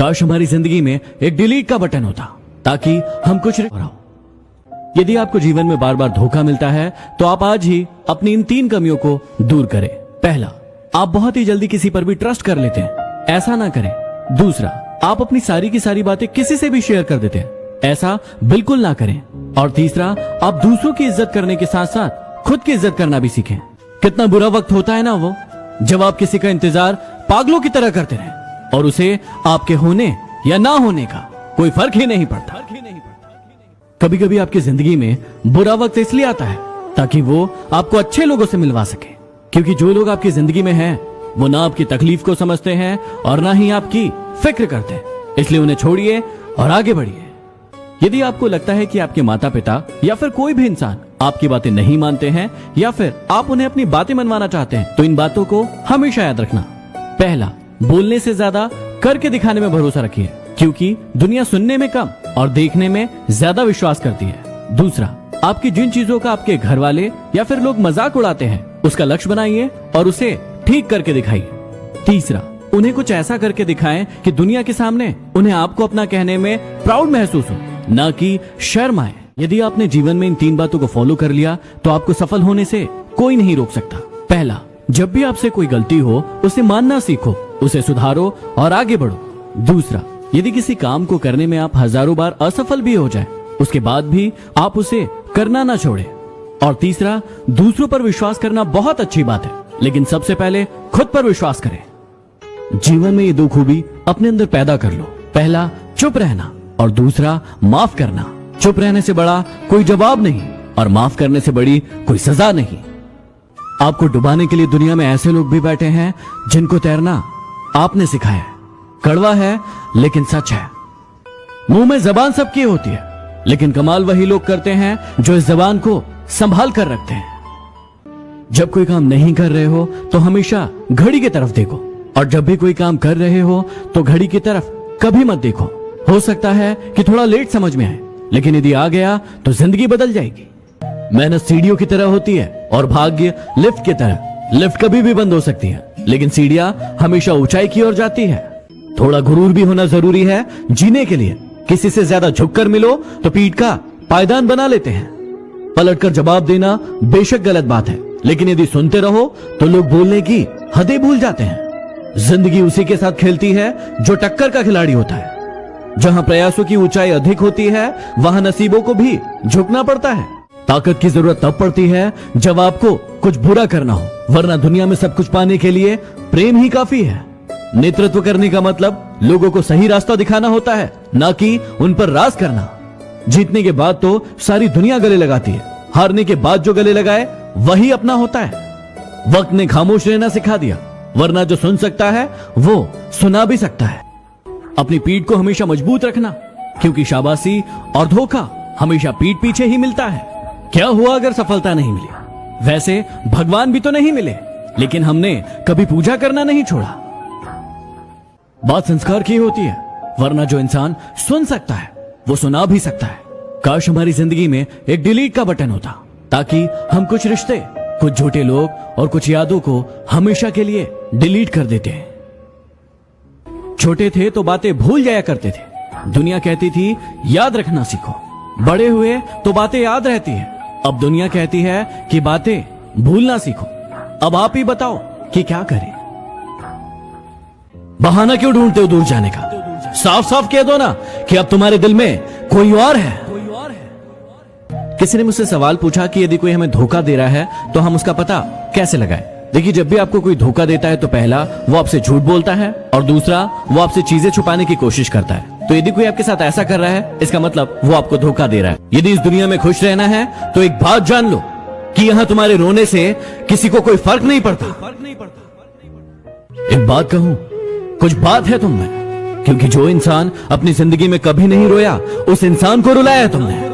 काश हमारी जिंदगी में एक डिलीट का बटन होता ताकि हम कुछ यदि आपको जीवन में बार बार धोखा मिलता है तो आप आज ही अपनी इन 3 कमियों को दूर करें। पहला, आप बहुत ही जल्दी किसी पर भी ट्रस्ट कर लेते हैं, ऐसा ना करें। दूसरा, आप अपनी सारी की सारी बातें किसी से भी शेयर कर देते हैं, ऐसा बिल्कुल ना करें। और तीसरा, आप दूसरों की इज्जत करने के साथ साथ खुद की इज्जत करना भी सीखें। कितना बुरा वक्त होता है ना वो, जब आप किसी का इंतजार पागलों की तरह करते रहे और उसे आपके होने या ना होने का कोई फर्क ही नहीं पड़ता। कभी कभी आपकी जिंदगी में बुरा वक्त इसलिए आता है ताकि वो आपको अच्छे लोगों से मिलवा सके, क्योंकि जो लोग आपकी जिंदगी में हैं वो ना आपकी तकलीफ को समझते हैं और ना ही आपकी फिक्र करते हैं, इसलिए उन्हें छोड़िए और आगे बढ़िए। यदि आपको लगता है कि आपके माता पिता या फिर कोई भी इंसान आपकी बातें नहीं मानते हैं या फिर आप उन्हें अपनी बातें मनवाना चाहते हैं, तो इन बातों को हमेशा याद रखना। पहला, बोलने से ज्यादा करके दिखाने में भरोसा रखिए, क्योंकि दुनिया सुनने में कम और देखने में ज्यादा विश्वास करती है। दूसरा, आपकी जिन चीजों का आपके घर वाले या फिर लोग मजाक उड़ाते हैं उसका लक्ष्य बनाइए और उसे ठीक करके दिखाइए। तीसरा, उन्हें कुछ ऐसा करके दिखाएं कि दुनिया के सामने उन्हें आपको अपना कहने में प्राउड महसूस हो, ना कि शर्म आए। यदि आपने जीवन में इन 3 बातों को फॉलो कर लिया तो आपको सफल होने से कोई नहीं रोक सकता। पहला, जब भी आपसे कोई गलती हो उसे मानना सीखो, उसे सुधारो और आगे बढ़ो। दूसरा, यदि किसी काम को करने में आप हजारों बार असफल भी हो जाए उसके बाद भी आप उसे करना ना छोड़े। और तीसरा, दूसरों पर विश्वास करना बहुत अच्छी बात है, लेकिन सबसे पहले खुद पर विश्वास करें। जीवन में ये 2 खूबी अपने अंदर पैदा कर लो। पहला, चुप रहना और दूसरा, माफ करना। चुप रहने से बड़ा कोई जवाब नहीं और माफ करने से बड़ी कोई सजा नहीं। आपको डुबाने के लिए दुनिया में ऐसे लोग भी बैठे हैं जिनको तैरना आपने सिखाया। कड़वा है लेकिन सच है। मुंह में जबान सबकी होती है, लेकिन कमाल वही लोग करते हैं जो इस जबान को संभाल कर रखते हैं। जब कोई काम नहीं कर रहे हो तो हमेशा घड़ी की तरफ देखो, और जब भी कोई काम कर रहे हो तो घड़ी की तरफ कभी मत देखो। हो सकता है कि थोड़ा लेट समझ में आए, लेकिन यदि आ गया तो जिंदगी बदल जाएगी। मेहनत सीढ़ियों की तरह होती है और भाग्य लिफ्ट की तरह। लिफ्ट कभी भी बंद हो सकती है, लेकिन सीढ़ियां हमेशा ऊंचाई की ओर जाती है। थोड़ा गुरूर भी होना जरूरी है जीने के लिए। किसी से ज्यादा झुककर मिलो तो पीठ का पायदान बना लेते हैं। पलटकर जवाब देना बेशक गलत बात है, लेकिन यदि सुनते रहो तो लोग बोलने की हदें भूल जाते हैं। जिंदगी उसी के साथ खेलती है जो टक्कर का खिलाड़ी होता है। जहां प्रयासों की ऊंचाई अधिक होती है वहां नसीबों को भी झुकना पड़ता है। ताकत की जरूरत तब पड़ती है जब आपको कुछ बुरा करना हो, वरना दुनिया में सब कुछ पाने के लिए प्रेम ही काफी है। नेतृत्व करने का मतलब लोगों को सही रास्ता दिखाना होता है, ना कि उन पर राज करना। जीतने के बाद तो सारी दुनिया गले लगाती है, हारने के बाद जो गले लगाए वही अपना होता है। वक्त ने खामोश रहना सिखा दिया, वरना जो सुन सकता है वो सुना भी सकता है। अपनी पीठ को हमेशा मजबूत रखना, क्योंकि शाबाशी और धोखा हमेशा पीठ पीछे ही मिलता है। क्या हुआ अगर सफलता नहीं मिली? वैसे भगवान भी तो नहीं मिले, लेकिन हमने कभी पूजा करना नहीं छोड़ा। बात संस्कार की होती है, वरना जो इंसान सुन सकता है वो सुना भी सकता है। काश हमारी जिंदगी में एक डिलीट का बटन होता ताकि हम कुछ रिश्ते, कुछ झूठे लोग और कुछ यादों को हमेशा के लिए डिलीट कर देते हैं। छोटे थे तो बातें भूल जाया करते थे। दुनिया कहती थी याद रखना सीखो। बड़े हुए तो बातें याद रहती है। अब दुनिया कहती है कि बातें भूलना सीखो। अब आप ही बताओ कि क्या करें? बहाना क्यों ढूंढते हो दूर जाने का? साफ साफ कह दो ना कि अब तुम्हारे दिल में कोई और है। किसी ने मुझसे सवाल पूछा कि यदि कोई हमें धोखा दे रहा है तो हम उसका पता कैसे लगाएं? देखिए, जब भी आपको कोई धोखा देता है तो पहला, वो आपसे झूठ बोलता है और दूसरा, वो आपसे चीजें छुपाने की कोशिश करता है। तो यदि कोई आपके साथ ऐसा कर रहा है, इसका मतलब वो आपको धोखा दे रहा है। यदि इस दुनिया में खुश रहना है तो एक बात जान लो कि यहाँ तुम्हारे रोने से किसी को कोई फर्क नहीं पड़ता। एक बात कहूं, कुछ बात है तुम में, क्योंकि जो इंसान अपनी जिंदगी में कभी नहीं रोया उस इंसान को रुलाया तुमने।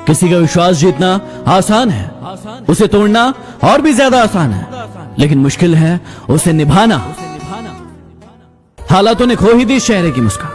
किसी का विश्वास जीतना आसान है, उसे तोड़ना और भी ज्यादा आसान है, लेकिन मुश्किल है उसे निभाना। हालातों ने खो ही दी इस चेहरे की मुस्कान।